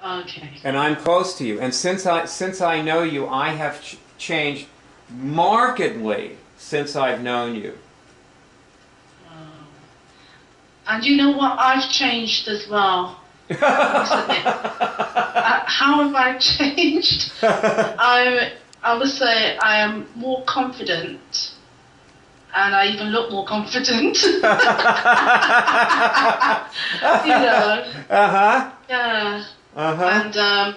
Okay. And I'm close to you. And since I know you, I have changed markedly since I've known you. And you know what? I've changed as well. How have I changed? I would say I am more confident, and I even look more confident. You know. Yeah. And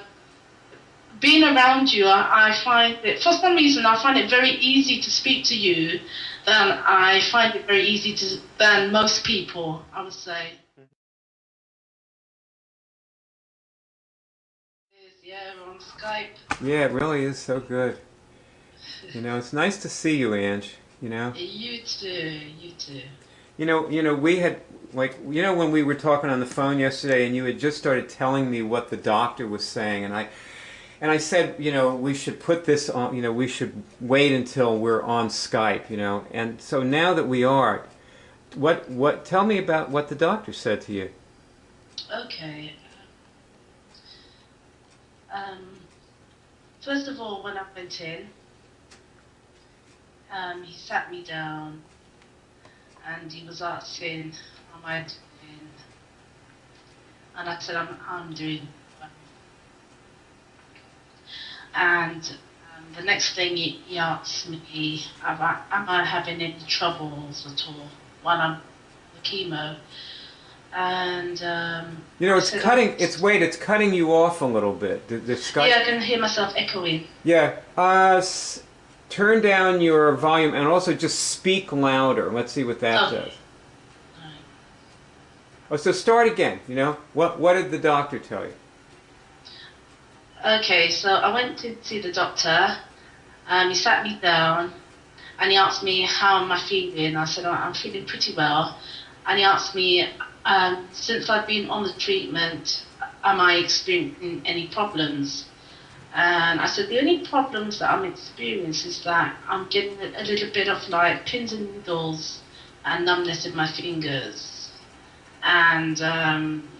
being around you, I find it, for some reason, I find it very easy to speak to you than I find it very easy than most people, I would say. Yeah, we're on Skype. Yeah, it really is so good. You know, it's nice to see you, Ange. You know. You too. You too. You know, we had, like, you know, when we were talking on the phone yesterday, and you had just started telling me what the doctor was saying, and I said, you know, we should put this on. You know, we should wait until we're on Skype. You know, and so now that we are, what? Tell me about what the doctor said to you. Okay. First of all, when I went in, he sat me down and he was asking, "How am I doing?" And I said, "I'm doing well." And the next thing he asked me, am I having any troubles at all while I'm on the chemo? And you know, it's cutting. It's cutting you off a little bit. The Skype. Yeah, I can hear myself echoing. Yeah. Turn down your volume and also just speak louder. Let's see what that does. Right. Oh, so start again. You know, what did the doctor tell you? Okay, so I went to see the doctor. He sat me down and he asked me how am I feeling. I said, I'm feeling pretty well. And he asked me, since I've been on the treatment, am I experiencing any problems? And I said, the only problems that I'm experiencing is that I'm getting a little bit of like pins and needles and numbness in my fingers. And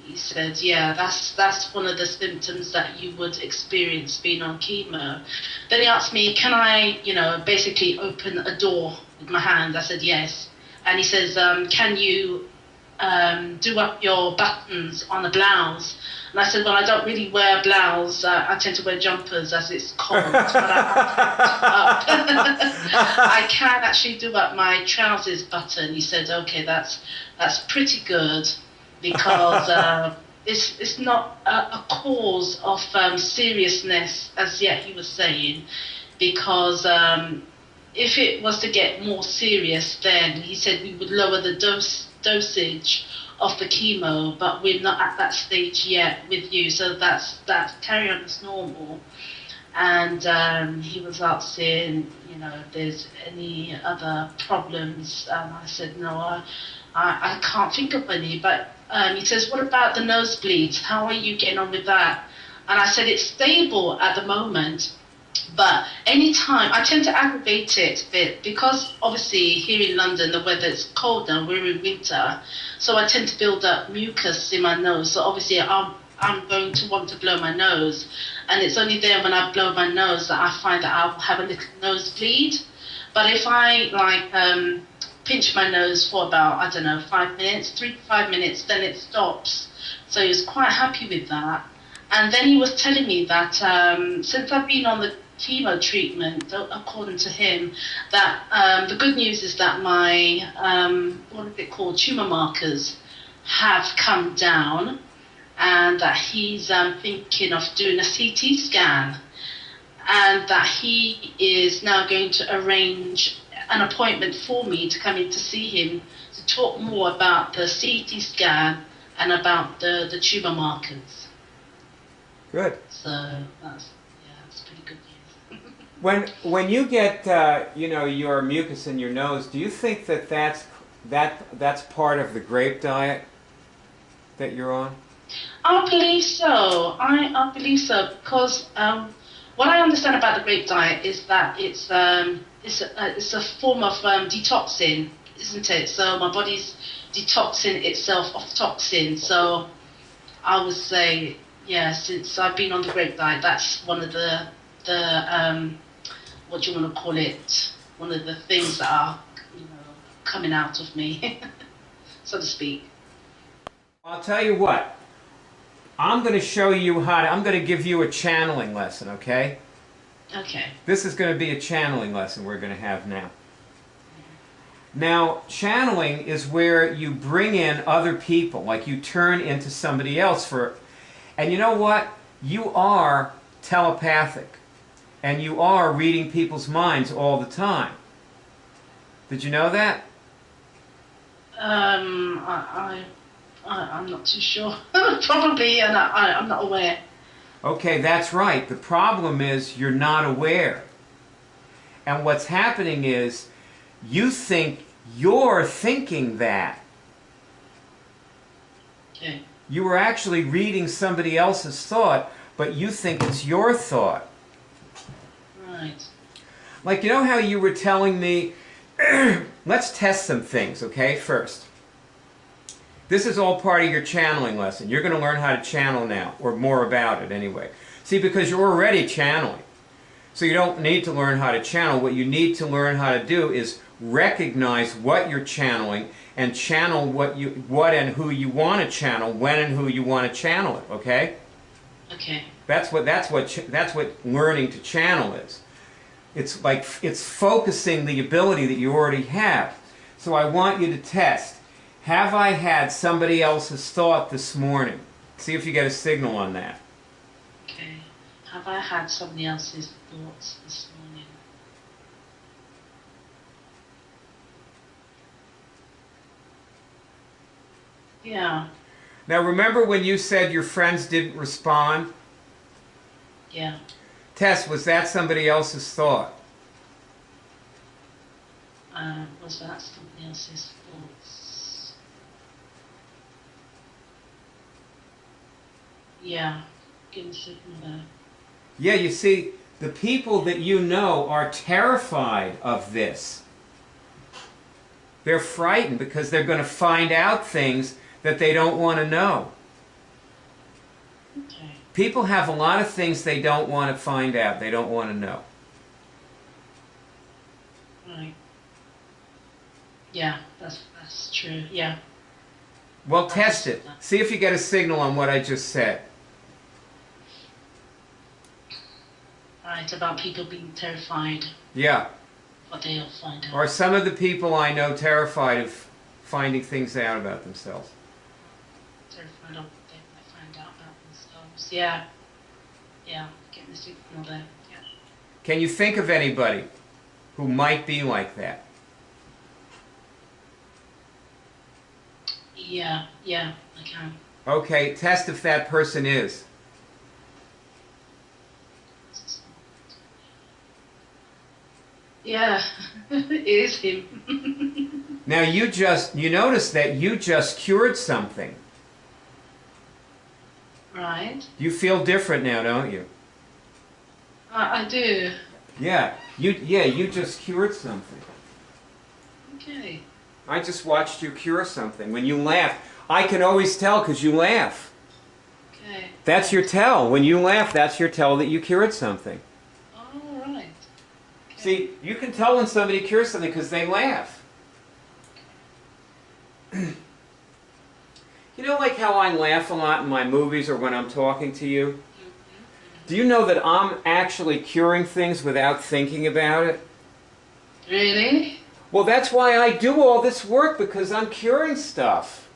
he said, yeah, that's one of the symptoms that you would experience being on chemo. Then he asked me, can I, you know, basically open a door with my hand? I said, yes. And he says, can you do up your buttons on the blouse? And I said, well, I don't really wear a blouse. I tend to wear jumpers as it's cold. But I can actually do up my trousers button. He said, okay, that's pretty good because it's not a cause of seriousness as yet, he was saying, because if it was to get more serious, then he said we would lower the dosage of the chemo, but we're not at that stage yet with you, so that's carry on as normal. And he was asking, you know, if there's any other problems. I said, no, I can't think of any. But he says, what about the nosebleeds? How are you getting on with that? And I said, it's stable at the moment. But anytime, I tend to aggravate it a bit because obviously here in London the weather is cold now, we're in winter, so I tend to build up mucus in my nose. So obviously I'm going to want to blow my nose, and it's only then when I blow my nose that I find that I'll have a little nosebleed. But if I like pinch my nose for about, I don't know, 5 minutes, 3 to 5 minutes, then it stops. So he was quite happy with that. And then he was telling me that since I've been on the chemo treatment, according to him, that the good news is that my, what is it called, tumor markers have come down, and that he's thinking of doing a CT scan, and that he is now going to arrange an appointment for me to come in to see him to talk more about the CT scan and about the tumor markers. Good. So that's pretty good news. When you get you know, your mucus in your nose, do you think that's part of the grape diet that you're on? I believe so. I believe so because what I understand about the grape diet is that it's a form of detoxing, isn't it? So my body's detoxing itself of toxins. So I would say Yeah, since I've been on the grape diet, that's one of the what do you want to call it? One of the things that are, coming out of me, so to speak. I'll tell you what. I'm going to show you I'm going to give you a channeling lesson, okay? Okay. This is going to be a channeling lesson we're going to have now. Now, channeling is where you bring in other people, like you turn into somebody else and you know what? You are telepathic, and you are reading people's minds all the time. Did you know that? I'm not too sure. Probably, and I'm not aware. Okay, that's right. The problem is you're not aware. And what's happening is you think you're thinking that. Okay. You were actually reading somebody else's thought, but you think it's your thought. Right. Like, you know how you were telling me, let's test some things, okay, first. This is all part of your channeling lesson. You're going to learn how to channel now, or more about it anyway. See, because you're already channeling. So you don't need to learn how to channel. What you need to learn how to do is recognize what you're channeling and channel what and who you want to channel, when and who you want to channel it, okay? Okay. That's what learning to channel is. It's like it's focusing the ability that you already have. So I want you to test. Have I had somebody else's thought this morning? See if you get a signal on that. Okay. Have I had somebody else's thoughts this morning? Yeah. Now remember when you said your friends didn't respond? Yeah. Tess, was that somebody else's thought? Was that somebody else's thoughts? Yeah. Give me a signal there. Yeah, you see, the people that you know are terrified of this. They're frightened because they're going to find out things that they don't want to know. Okay. People have a lot of things they don't want to find out, they don't want to know. Right. Yeah, that's true, yeah. Well, test it. See if you get a signal on what I just said. Right, about people being terrified. Yeah. What they'll find out. Are some of the people I know terrified of finding things out about themselves? Terrified of what they might find out about themselves. Yeah. Yeah, getting the signal there. Yeah. Can you think of anybody who might be like that? Yeah, I can. Okay, test if that person is. Yeah, it is him. Now you notice that you just cured something. Right. You feel different now, don't you? I do. Yeah, you just cured something. Okay. I just watched you cure something. When you laugh, I can always tell because you laugh. Okay. That's your tell. When you laugh, that's your tell that you cured something. All right. Okay. See, you can tell when somebody cures something because they laugh. You know, like how I laugh a lot in my movies or when I'm talking to you? Do you know that I'm actually curing things without thinking about it? Really? Well, that's why I do all this work, because I'm curing stuff.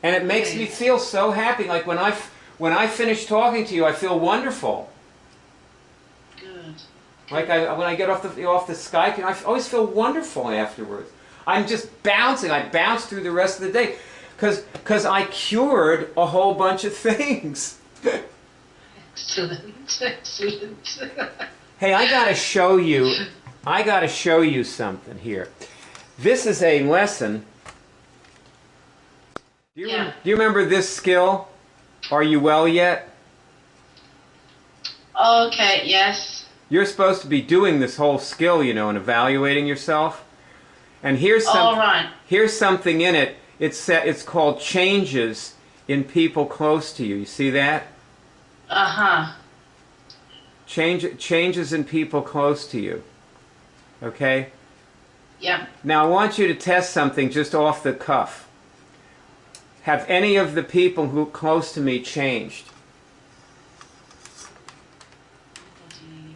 And it makes me feel so happy. Like when I finish talking to you, I feel wonderful. Good. Like when I get off the Skype, I always feel wonderful afterwards. I'm just bouncing. I bounce through the rest of the day because I cured a whole bunch of things. Excellent. Excellent. Hey, I gotta show you something here. This is a lesson. Do you remember this skill? Are you well yet? Okay, yes. You're supposed to be doing this whole skill, you know, and evaluating yourself. And here's something in it. It's called changes in people close to you. You see that? Uh-huh. Changes in people close to you. Okay? Yeah. Now I want you to test something just off the cuff. Have any of the people who close to me changed? Anybody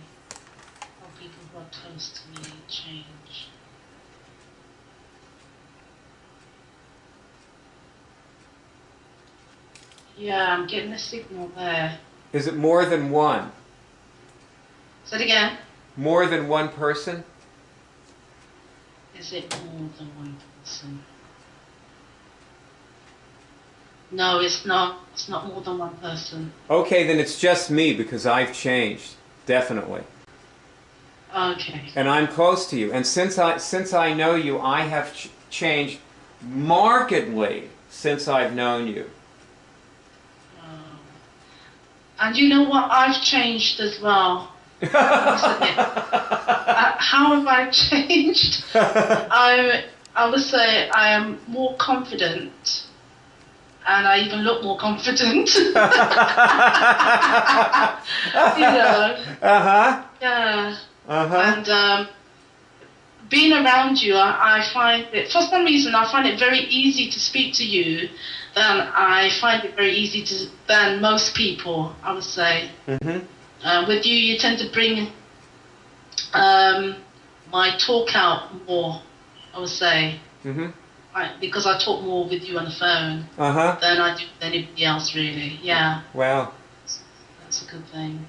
or people who are close to me change? Yeah, I'm getting a signal there. Is it more than one? Say it again. More than one person? Is it more than one person? No, it's not. It's not more than one person. Okay, then it's just me because I've changed. Definitely. Okay. And I'm close to you. And since I know you, I have changed markedly since I've known you. And you know what? I've changed as well. How have I changed? I would say I am more confident, and I even look more confident. You know. Yeah. And being around you, I find it, for some reason, I find it very easy to speak to you. I find it very easy than most people, I would say. With you, you tend to bring my talk out more, I would say. Because I talk more with you on the phone than I do with anybody else, really. Yeah. Wow. That's a good thing.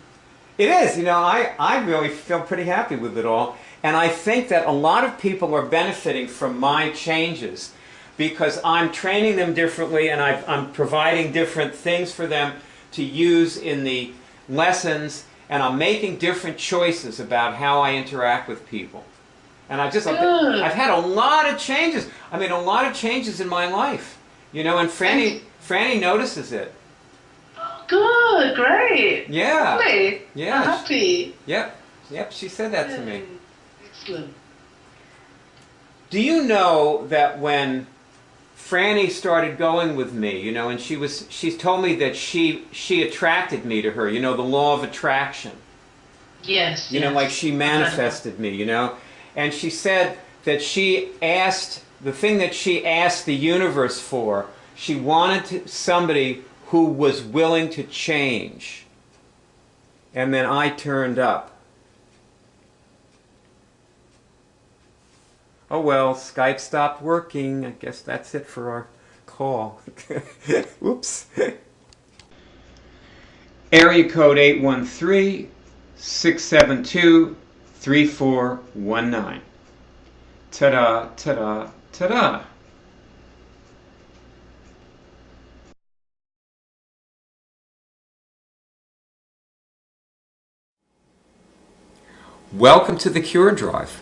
It is. You know, I really feel pretty happy with it all. And I think that a lot of people are benefiting from my changes because I'm training them differently and I'm providing different things for them to use in the lessons, and I'm making different choices about how I interact with people. And I've had a lot of changes. I mean, a lot of changes in my life. You know, and Franny notices it. Good, great. Yeah. Really? Yeah. I'm happy. Yep, she said that to me. Excellent. Do you know that when Franny started going with me, you know, and she told me that she attracted me to her, you know, the law of attraction. Yes. You know, like she manifested me, you know. And she said that the thing that she asked the universe for, she wanted somebody who was willing to change. And then I turned up. Oh well, Skype stopped working. I guess that's it for our call. Oops. Area code 813-672-3419. Ta-da, ta-da, ta-da. Welcome to the Cure Drive.